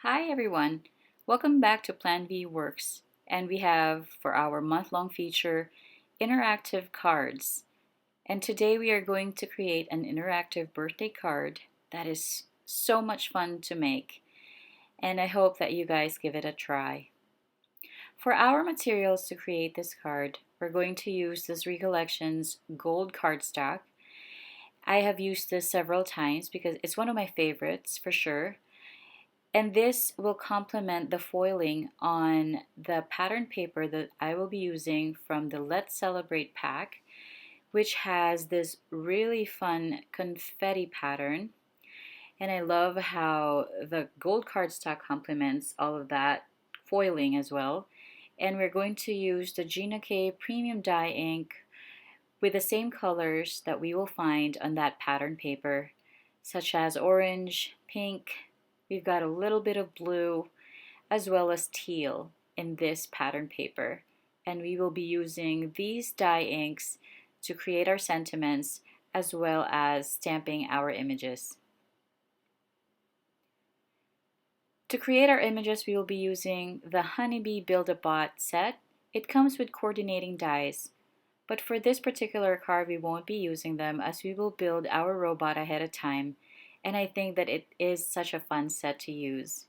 Hi everyone, welcome back to Plan B Works, and we have for our month-long feature interactive cards. And today we are going to create an interactive birthday card that is so much fun to make, and I hope that you guys give it a try. For our materials to create this card, we're going to use this Recollections gold cardstock. I have used this several times because it's one of my favorites for sure. And this will complement the foiling on the pattern paper that I will be using from the Let's Celebrate pack, which has this really fun confetti pattern. And I love how the gold cardstock complements all of that foiling as well. And we're going to use the Gina K Premium Dye ink with the same colors that we will find on that pattern paper, such as orange, pink, we've got a little bit of blue, as well as teal in this pattern paper. And we will be using these dye inks to create our sentiments as well as stamping our images. To create our images, we will be using the Honeybee Build-A-Bot set. It comes with coordinating dies, but for this particular card we won't be using them as we will build our robot ahead of time, and I think that it is such a fun set to use.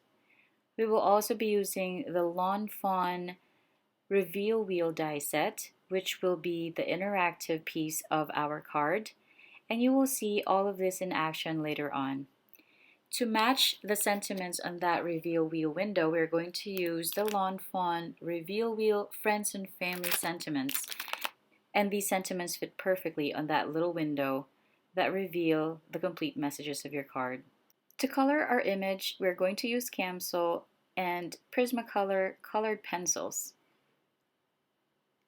We will also be using the Lawn Fawn Reveal Wheel die set, which will be the interactive piece of our card, and you will see all of this in action later on. To match the sentiments on that reveal wheel window, we're going to use the Lawn Fawn Reveal Wheel Friends and Family sentiments, and these sentiments fit perfectly on that little window that reveal the complete messages of your card. To color our image, we're going to use Camsol and Prismacolor colored pencils.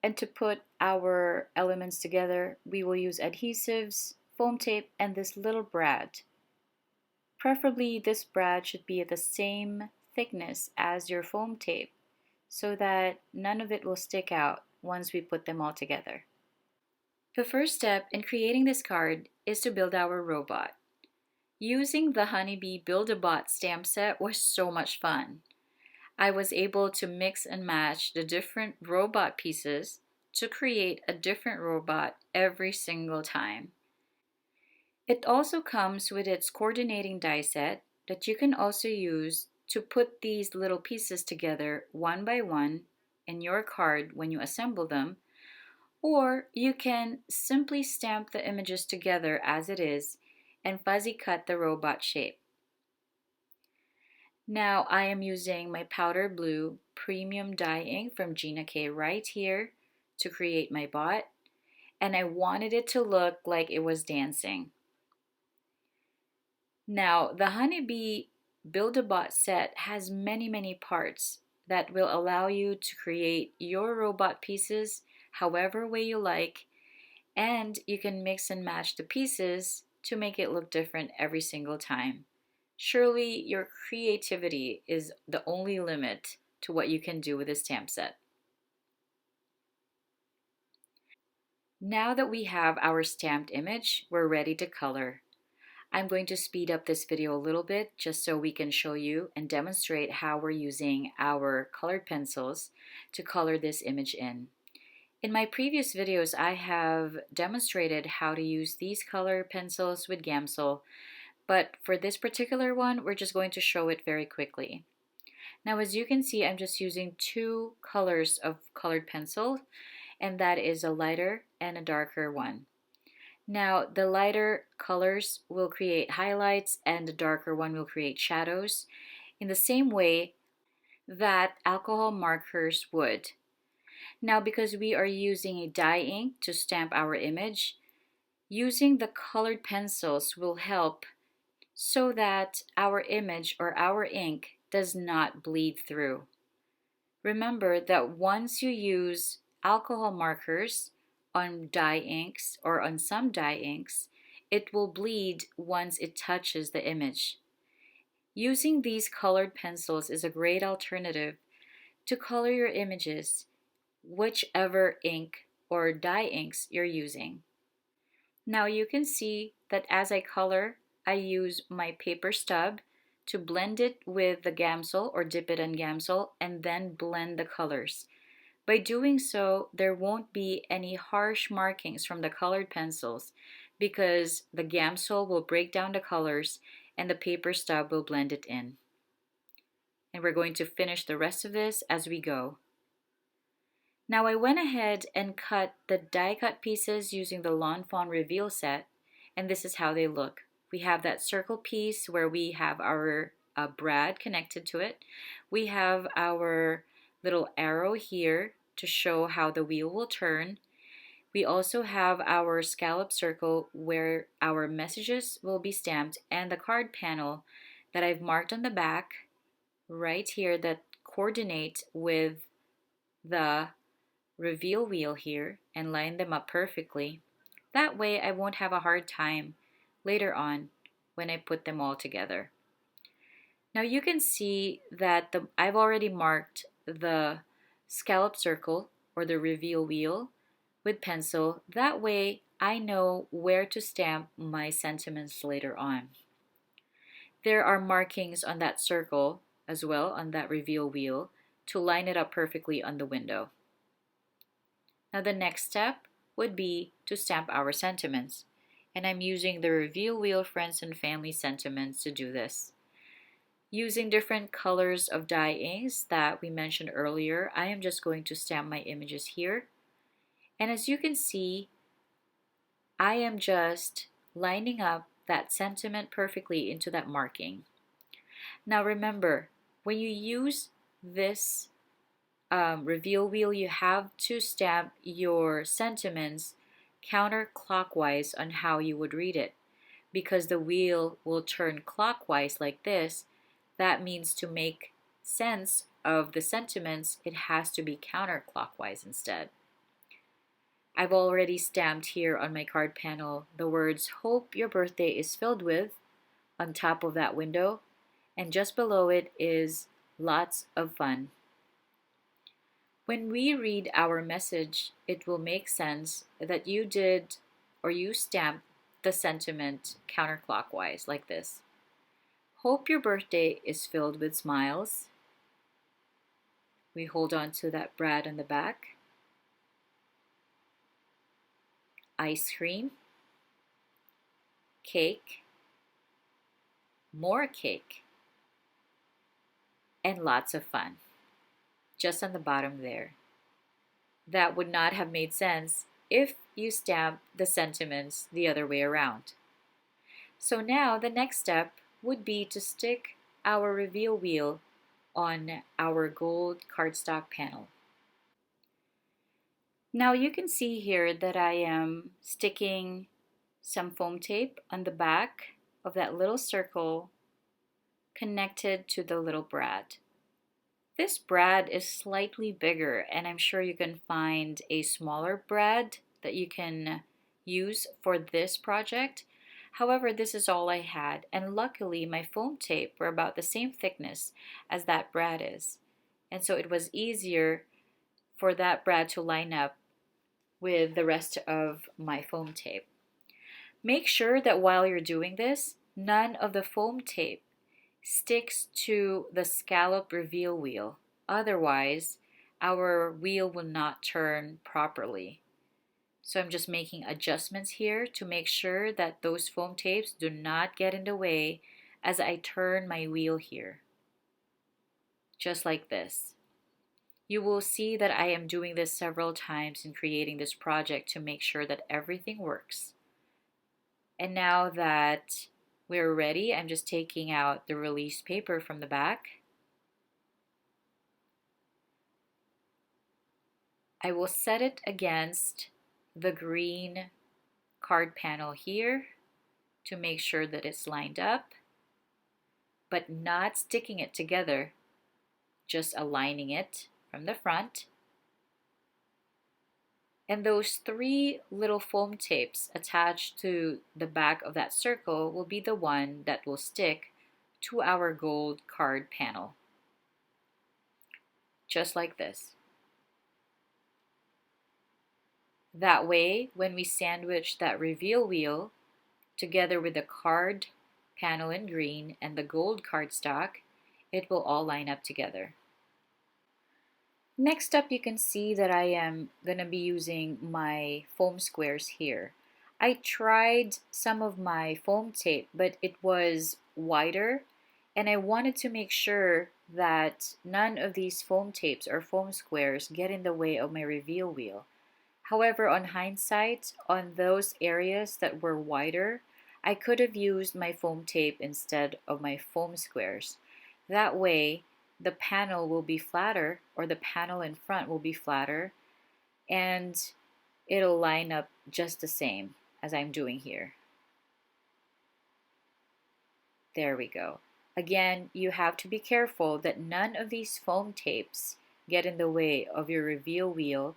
And to put our elements together, we will use adhesives, foam tape, and this little brad. Preferably, this brad should be the same thickness as your foam tape so that none of it will stick out once we put them all together. The first step in creating this card is to build our robot. Using the Honeybee Build-A-Bot stamp set was so much fun. I was able to mix and match the different robot pieces to create a different robot every single time. It also comes with its coordinating die set that you can also use to put these little pieces together one by one in your card when you assemble them, or you can simply stamp the images together as it is and fuzzy cut the robot shape. Now I am using my powder blue premium dye ink from Gina K right here to create my bot, and I wanted it to look like it was dancing. Now the Honeybee Build-A-Bot set has many parts that will allow you to create your robot pieces however way you like, and you can mix and match the pieces to make it look different every single time. Surely your creativity is the only limit to what you can do with this stamp set. Now that we have our stamped image, we're ready to color. I'm going to speed up this video a little bit just so we can show you and demonstrate how we're using our colored pencils to color this image in. In my previous videos, I have demonstrated how to use these color pencils with Gamsol, but for this particular one, we're just going to show it very quickly. Now, as you can see, I'm just using two colors of colored pencil, and that is a lighter and a darker one. Now, the lighter colors will create highlights and the darker one will create shadows in the same way that alcohol markers would. Now, because we are using a dye ink to stamp our image, using the colored pencils will help so that our image or our ink does not bleed through. Remember that once you use alcohol markers on dye inks or on some dye inks, it will bleed once it touches the image. Using these colored pencils is a great alternative to color your images, whichever ink or dye inks you're using. Now you can see that as I color, I use my paper stub to blend it with the Gamsol or dip it in Gamsol and then blend the colors. By doing so, there won't be any harsh markings from the colored pencils because the Gamsol will break down the colors and the paper stub will blend it in. And we're going to finish the rest of this as we go. Now I went ahead and cut the die cut pieces using the Lawn Fawn Reveal set, and this is how they look. We have that circle piece where we have our brad connected to it. We have our little arrow here to show how the wheel will turn. We also have our scallop circle where our messages will be stamped and the card panel that I've marked on the back right here that coordinate with the reveal wheel here and line them up perfectly. That way I won't have a hard time later on when I put them all together. Now you can see that I've already marked the scallop circle or the reveal wheel with pencil. That way I know where to stamp my sentiments later on. There are markings on that circle as well on that reveal wheel to line it up perfectly on the window. Now the next step would be to stamp our sentiments, and I'm using the Reveal Wheel Friends and Family sentiments to do this. Using different colors of dye inks that we mentioned earlier, I am just going to stamp my images here. And as you can see, I am just lining up that sentiment perfectly into that marking. Now remember, when you use this reveal wheel, you have to stamp your sentiments counterclockwise on how you would read it. Because the wheel will turn clockwise like this, that means to make sense of the sentiments, it has to be counterclockwise instead. I've already stamped here on my card panel the words "Hope your birthday is filled with" on top of that window, and just below it is "Lots of fun." When we read our message, it will make sense that you did or you stamped the sentiment counterclockwise like this. Hope your birthday is filled with smiles. We hold on to that brad on the back. Ice cream. Cake. More cake. And lots of fun. Just on the bottom there. That would not have made sense if you stamp the sentiments the other way around. So now the next step would be to stick our reveal wheel on our gold cardstock panel. Now you can see here that I am sticking some foam tape on the back of that little circle connected to the little brad. This brad is slightly bigger, and I'm sure you can find a smaller brad that you can use for this project. However, this is all I had, and luckily my foam tape were about the same thickness as that brad is. And so it was easier for that brad to line up with the rest of my foam tape. Make sure that while you're doing this, none of the foam tape sticks to the scallop reveal wheel. Otherwise, our wheel will not turn properly. So I'm just making adjustments here to make sure that those foam tapes do not get in the way as I turn my wheel here. Just like this. You will see that I am doing this several times in creating this project to make sure that everything works. And now that we're ready, I'm just taking out the release paper from the back. I will set it against the green card panel here to make sure that it's lined up, but not sticking it together, just aligning it from the front. And those three little foam tapes attached to the back of that circle will be the one that will stick to our gold card panel. Just like this. That way, when we sandwich that reveal wheel together with the card panel in green, and the gold cardstock, it will all line up together. Next up, you can see that I am going to be using my foam squares here. I tried some of my foam tape, but it was wider, and I wanted to make sure that none of these foam tapes or foam squares get in the way of my reveal wheel. However, on hindsight, on those areas that were wider, I could have used my foam tape instead of my foam squares. That way, the panel will be flatter, or the panel in front will be flatter, and it'll line up just the same as I'm doing here. There we go. Again, you have to be careful that none of these foam tapes get in the way of your reveal wheel,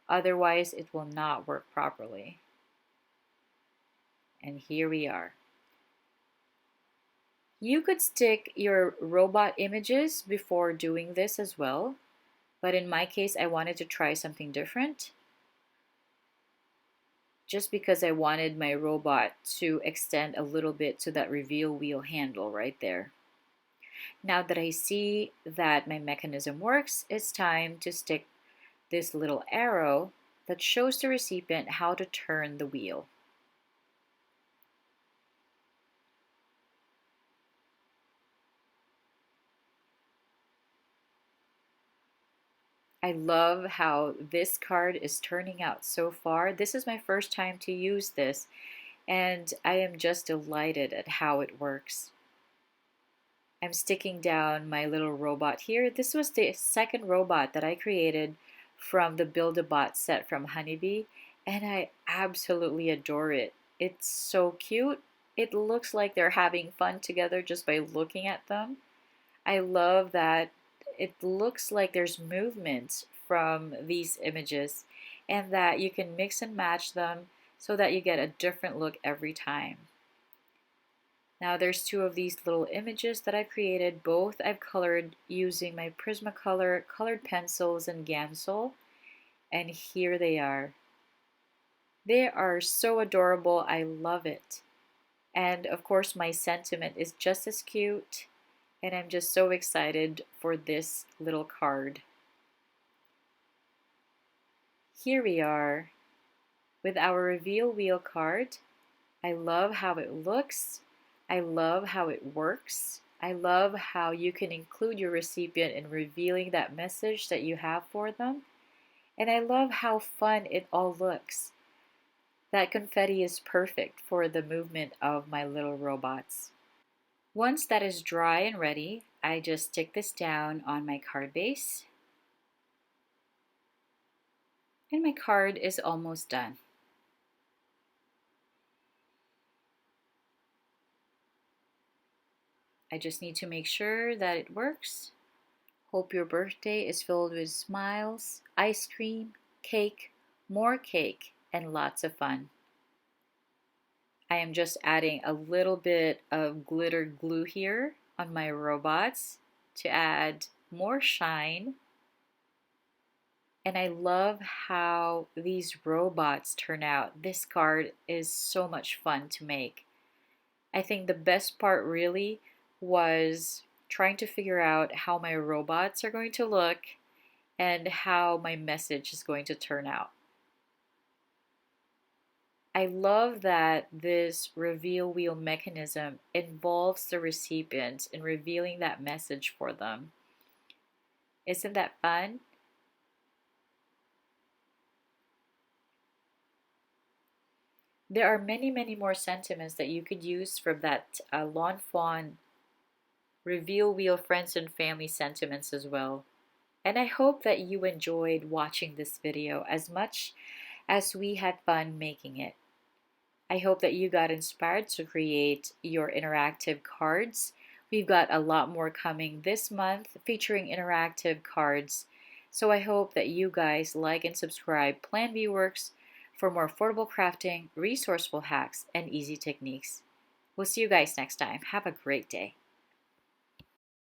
otherwise it will not work properly. And here we are. You could stick your robot images before doing this as well, but in my case, I wanted to try something different just because I wanted my robot to extend a little bit to that reveal wheel handle right there. Now that I see that my mechanism works, it's time to stick this little arrow that shows the recipient how to turn the wheel. I love how this card is turning out so far. This is my first time to use this, and I am just delighted at how it works. I'm sticking down my little robot here. This was the second robot that I created from the Build-A-Bot set from Honeybee, and I absolutely adore it. It's so cute. It looks like they're having fun together just by looking at them. I love that it looks like there's movement from these images and that you can mix and match them so that you get a different look every time. Now there's two of these little images that I've created. Both I've colored using my Prismacolor colored pencils and Gamsol, and here they are. They are so adorable. I love it. And of course my sentiment is just as cute. And I'm just so excited for this little card. Here we are with our reveal wheel card. I love how it looks. I love how it works. I love how you can include your recipient in revealing that message that you have for them. And I love how fun it all looks. That confetti is perfect for the movement of my little robots. Once that is dry and ready, I just stick this down on my card base. And my card is almost done. I just need to make sure that it works. Hope your birthday is filled with smiles, ice cream, cake, more cake, and lots of fun. I am just adding a little bit of glitter glue here on my robots to add more shine. And I love how these robots turn out. This card is so much fun to make. I think the best part really was trying to figure out how my robots are going to look and how my message is going to turn out. I love that this reveal wheel mechanism involves the recipient in revealing that message for them. Isn't that fun? There are many, many more sentiments that you could use from that Lawn Fawn reveal wheel friends and family sentiments as well. And I hope that you enjoyed watching this video as much as we had fun making it. I hope that you got inspired to create your interactive cards. We've got a lot more coming this month featuring interactive cards. So I hope that you guys like and subscribe Plan B Works for more affordable crafting, resourceful hacks, and easy techniques. We'll see you guys next time. Have a great day.